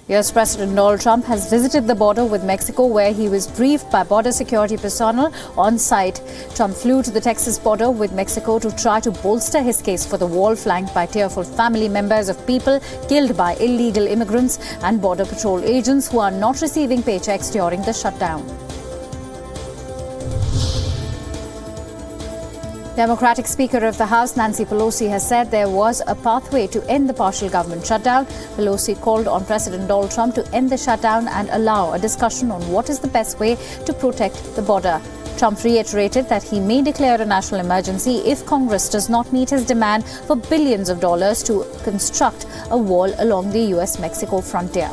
US President Donald Trump has visited the border with Mexico, where he was briefed by border security personnel on site. Trump flew to the Texas border with Mexico to try to bolster his case for the wall, flanked by tearful family members of people killed by illegal immigrants and Border Patrol agents who are not receiving paychecks during the shutdown. Democratic Speaker of the House Nancy Pelosi has said there was a pathway to end the partial government shutdown. Pelosi called on President Donald Trump to end the shutdown and allow a discussion on what is the best way to protect the border. Trump reiterated that he may declare a national emergency if Congress does not meet his demand for billions of dollars to construct a wall along the US-Mexico frontier.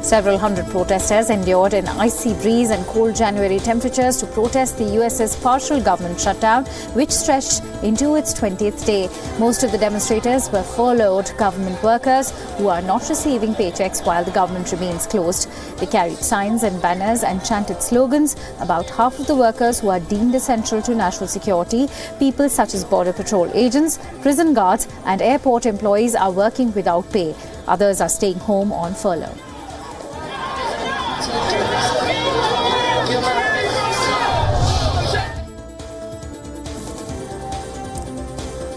Several hundred protesters endured an icy breeze and cold January temperatures to protest the US's partial government shutdown, which stretched into its 20th day. Most of the demonstrators were furloughed government workers who are not receiving paychecks while the government remains closed. They carried signs and banners and chanted slogans. About half of the workers who are deemed essential to national security, people such as Border Patrol agents, prison guards and airport employees, are working without pay. Others are staying home on furlough.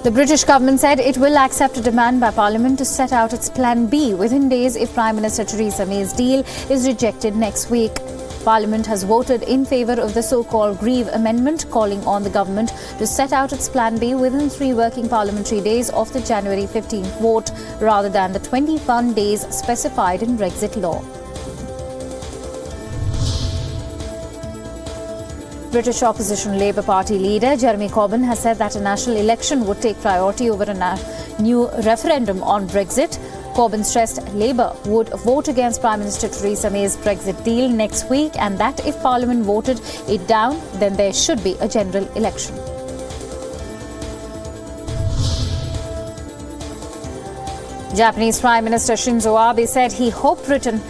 The British government said it will accept a demand by Parliament to set out its Plan B within days if Prime Minister Theresa May's deal is rejected next week. Parliament has voted in favour of the so-called Grieve Amendment, calling on the government to set out its Plan B within 3 working parliamentary days of the January 15th vote, rather than the 21 days specified in Brexit law. British opposition Labour Party leader Jeremy Corbyn has said that a national election would take priority over a new referendum on Brexit. Corbyn stressed Labour would vote against Prime Minister Theresa May's Brexit deal next week, and that if Parliament voted it down, then there should be a general election. Japanese Prime Minister Shinzo Abe said he hoped Britain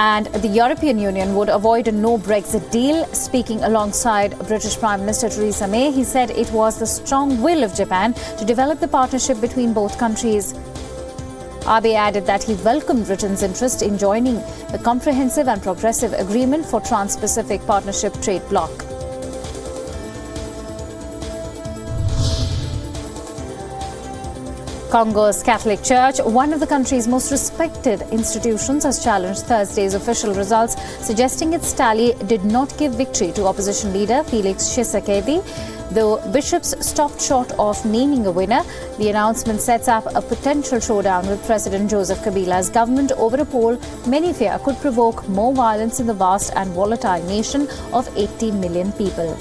and the European Union would avoid a no-Brexit deal. Speaking alongside British Prime Minister Theresa May, he said it was the strong will of Japan to develop the partnership between both countries. Abe added that he welcomed Britain's interest in joining the Comprehensive and Progressive Agreement for Trans-Pacific Partnership trade bloc. Congo's Catholic Church, one of the country's most respected institutions, has challenged Thursday's official results, suggesting its tally did not give victory to opposition leader Felix Tshisekedi. Though bishops stopped short of naming a winner, the announcement sets up a potential showdown with President Joseph Kabila's government over a poll many fear could provoke more violence in the vast and volatile nation of 80 million people.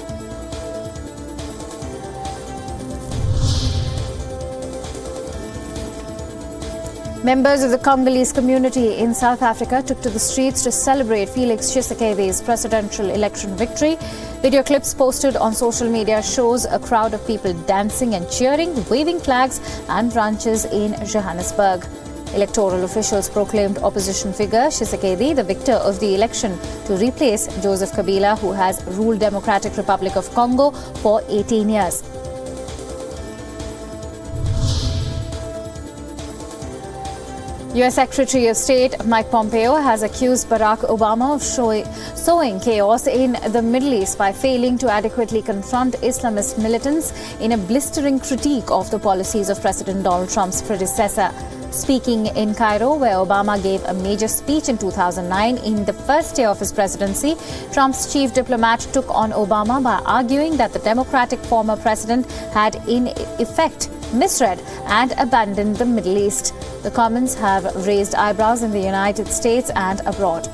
Members of the Congolese community in South Africa took to the streets to celebrate Felix Tshisekedi's presidential election victory. Video clips posted on social media shows a crowd of people dancing and cheering, waving flags and branches in Johannesburg. Electoral officials proclaimed opposition figure Tshisekedi the victor of the election to replace Joseph Kabila, who has ruled Democratic Republic of Congo for 18 years. US Secretary of State Mike Pompeo has accused Barack Obama of sowing chaos in the Middle East by failing to adequately confront Islamist militants in a blistering critique of the policies of President Donald Trump's predecessor. Speaking in Cairo, where Obama gave a major speech in 2009 in the first year of his presidency, Trump's chief diplomat took on Obama by arguing that the Democratic former president had in effect misread and abandoned the Middle East. The comments have raised eyebrows in the United States and abroad.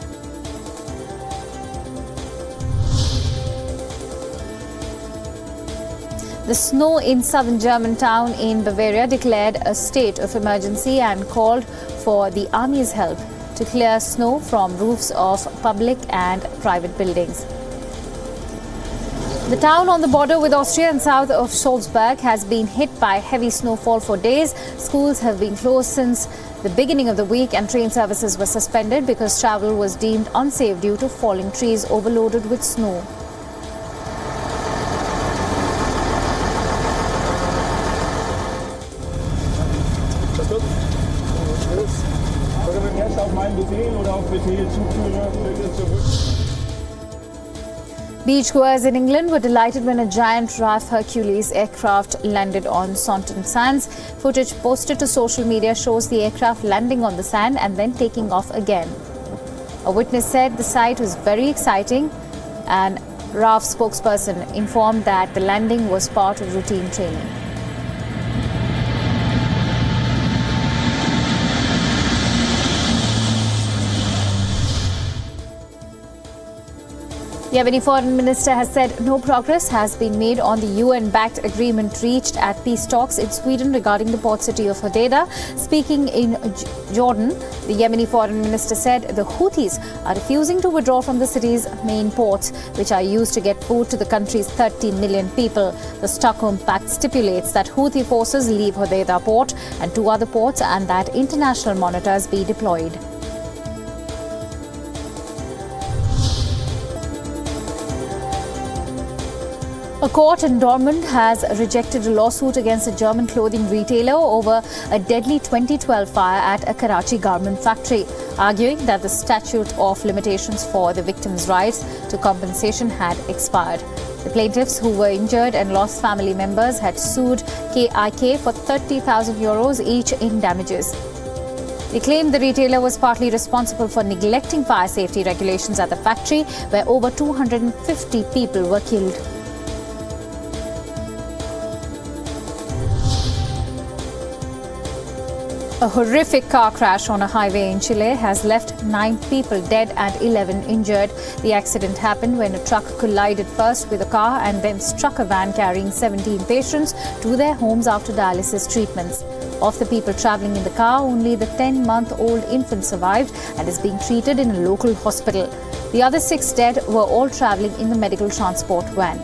The snow in southern German town in Bavaria declared a state of emergency and called for the army's help to clear snow from roofs of public and private buildings. The town on the border with Austria and south of Salzburg has been hit by heavy snowfall for days. Schools have been closed since the beginning of the week, and train services were suspended because travel was deemed unsafe due to falling trees overloaded with snow. Beachgoers in England were delighted when a giant RAF Hercules aircraft landed on Saunton Sands. Footage posted to social media shows the aircraft landing on the sand and then taking off again. A witness said the sight was very exciting, and RAF spokesperson informed that the landing was part of routine training. The Yemeni foreign minister has said no progress has been made on the UN-backed agreement reached at peace talks in Sweden regarding the port city of Hodeidah. Speaking in Jordan, the Yemeni foreign minister said the Houthis are refusing to withdraw from the city's main ports, which are used to get food to the country's 30 million people. The Stockholm Pact stipulates that Houthi forces leave Hodeidah port and 2 other ports, and that international monitors be deployed. A court in Dortmund has rejected a lawsuit against a German clothing retailer over a deadly 2012 fire at a Karachi garment factory, arguing that the statute of limitations for the victims' rights to compensation had expired. The plaintiffs, who were injured and lost family members, had sued KIK for €30,000 each in damages. They claimed the retailer was partly responsible for neglecting fire safety regulations at the factory, where over 250 people were killed. A horrific car crash on a highway in Chile has left 9 people dead and 11 injured. The accident happened when a truck collided first with a car and then struck a van carrying 17 patients to their homes after dialysis treatments. Of the people travelling in the car, only the 10-month-old infant survived and is being treated in a local hospital. The other 6 dead were all travelling in the medical transport van.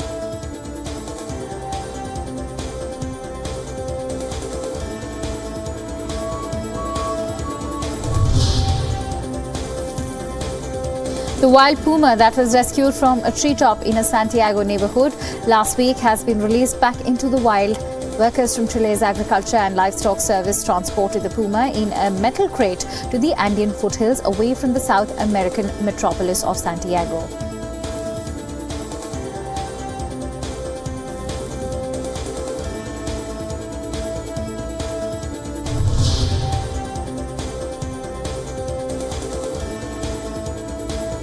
The wild puma that was rescued from a treetop in a Santiago neighborhood last week has been released back into the wild. Workers from Chile's Agriculture and Livestock Service transported the puma in a metal crate to the Andean foothills away from the South American metropolis of Santiago.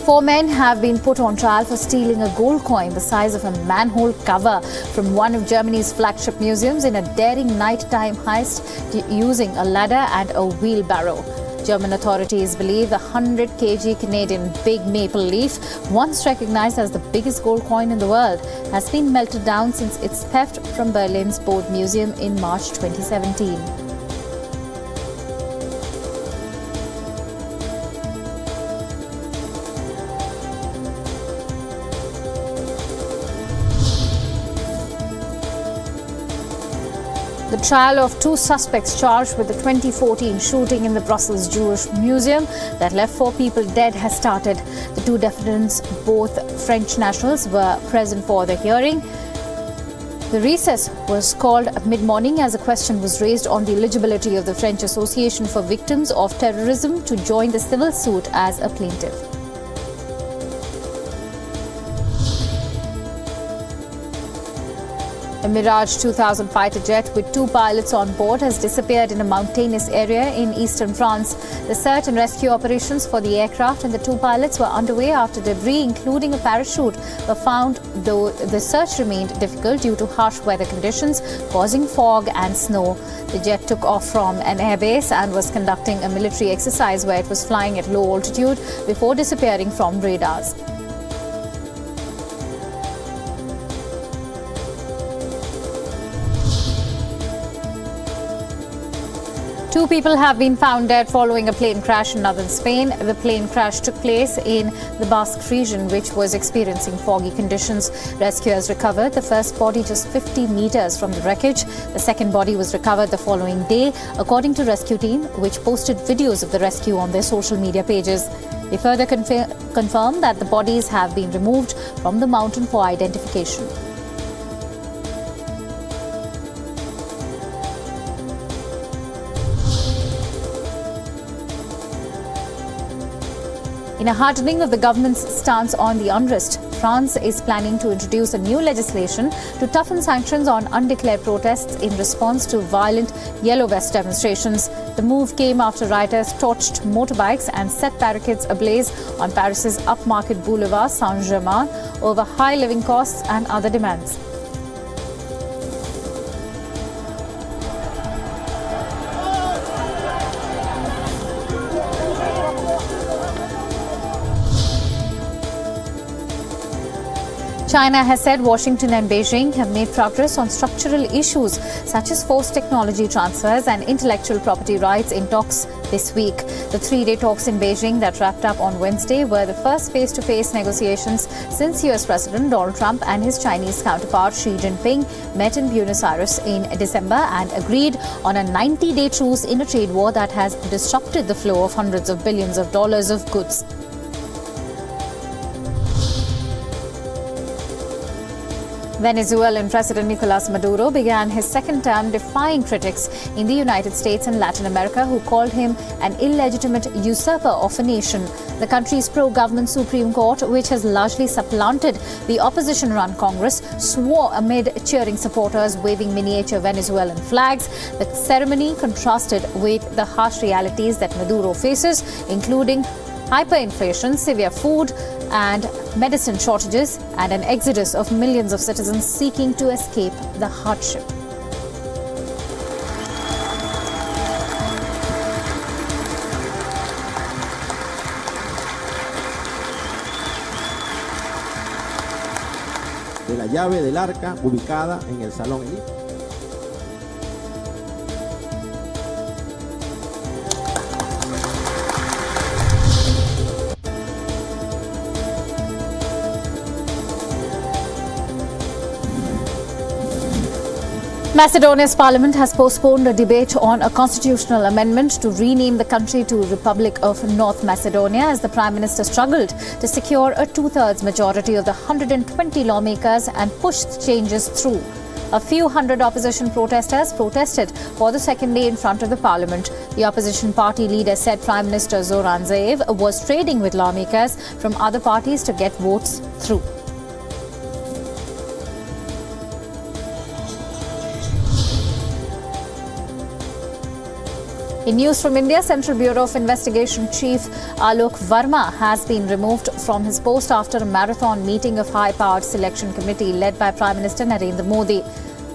Four men have been put on trial for stealing a gold coin the size of a manhole cover from one of Germany's flagship museums in a daring nighttime heist using a ladder and a wheelbarrow. German authorities believe the 100 kg Canadian big maple leaf, once recognized as the biggest gold coin in the world, has been melted down since its theft from Berlin's Bode Museum in March 2017. The trial of 2 suspects charged with the 2014 shooting in the Brussels Jewish Museum that left 4 people dead has started. The 2 defendants, both French nationals, were present for the hearing. The recess was called mid-morning as a question was raised on the eligibility of the French Association for Victims of Terrorism to join the civil suit as a plaintiff. A Mirage 2000 fighter jet with 2 pilots on board has disappeared in a mountainous area in eastern France. The search and rescue operations for the aircraft and the 2 pilots were underway after debris, including a parachute, were found, though the search remained difficult due to harsh weather conditions causing fog and snow. The jet took off from an airbase and was conducting a military exercise where it was flying at low altitude before disappearing from radars. 2 people have been found dead following a plane crash in northern Spain. The plane crash took place in the Basque region, which was experiencing foggy conditions. Rescuers recovered the first body just 50 meters from the wreckage. The second body was recovered the following day, according to rescue team, which posted videos of the rescue on their social media pages. They further confirmed that the bodies have been removed from the mountain for identification. In a hardening of the government's stance on the unrest, France is planning to introduce a new legislation to toughen sanctions on undeclared protests in response to violent Yellow Vest demonstrations. The move came after rioters torched motorbikes and set barricades ablaze on Paris's upmarket boulevard Saint-Germain over high living costs and other demands. China has said Washington and Beijing have made progress on structural issues such as forced technology transfers and intellectual property rights in talks this week. The three-day talks in Beijing that wrapped up on Wednesday were the first face-to-face negotiations since US President Donald Trump and his Chinese counterpart Xi Jinping met in Buenos Aires in December and agreed on a 90-day truce in a trade war that has disrupted the flow of hundreds of billions of dollars of goods. Venezuelan President Nicolas Maduro began his second term defying critics in the United States and Latin America who called him an illegitimate usurper of a nation. The country's pro-government Supreme Court, which has largely supplanted the opposition-run Congress, swore amid cheering supporters waving miniature Venezuelan flags. The ceremony contrasted with the harsh realities that Maduro faces, including hyperinflation, severe food and medicine shortages, and an exodus of millions of citizens seeking to escape the hardship. De la llave del arca ubicada en el Salón Elite. Macedonia's parliament has postponed a debate on a constitutional amendment to rename the country to Republic of North Macedonia as the Prime Minister struggled to secure a two-thirds majority of the 120 lawmakers and push changes through. A few hundred opposition protesters protested for the second day in front of the parliament. The opposition party leader said Prime Minister Zoran Zaev was trading with lawmakers from other parties to get votes through. In news from India, Central Bureau of Investigation Chief Alok Verma has been removed from his post after a marathon meeting of high-powered selection committee led by Prime Minister Narendra Modi.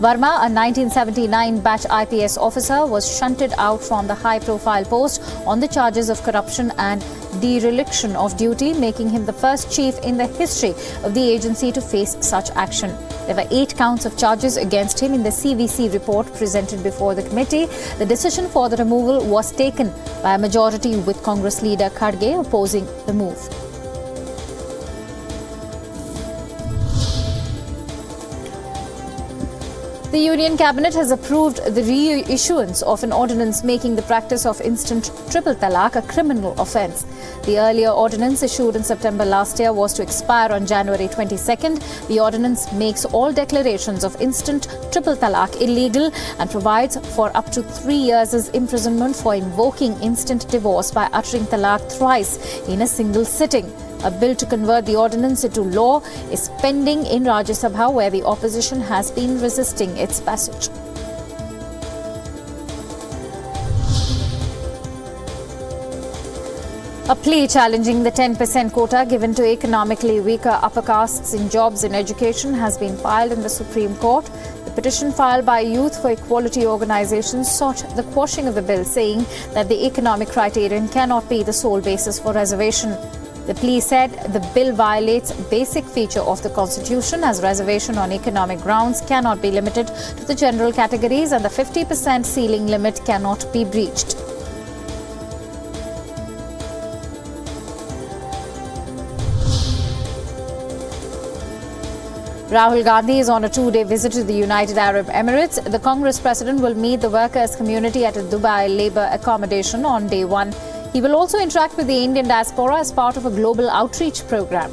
Verma, a 1979 batch IPS officer, was shunted out from the high-profile post on the charges of corruption and dereliction of duty, making him the first chief in the history of the agency to face such action. There were 8 counts of charges against him in the CVC report presented before the committee. The decision for the removal was taken by a majority, with Congress leader Kharge opposing the move. The Union Cabinet has approved the reissuance of an ordinance making the practice of instant triple talaq a criminal offence. The earlier ordinance, issued in September last year, was to expire on January 22nd. The ordinance makes all declarations of instant triple talaq illegal and provides for up to 3 years' imprisonment for invoking instant divorce by uttering talaq thrice in a single sitting. A bill to convert the ordinance into law is pending in Rajya Sabha, where the opposition has been resisting its passage. A plea challenging the 10% quota given to economically weaker upper castes in jobs and education has been filed in the Supreme Court. The petition filed by Youth for Equality organizations sought the quashing of the bill, saying that the economic criterion cannot be the sole basis for reservation. The plea said the bill violates a basic feature of the Constitution, as reservation on economic grounds cannot be limited to the general categories and the 50% ceiling limit cannot be breached. Rahul Gandhi is on a 2-day visit to the United Arab Emirates. The Congress president will meet the workers' community at a Dubai labour accommodation on day 1. He will also interact with the Indian diaspora as part of a global outreach program.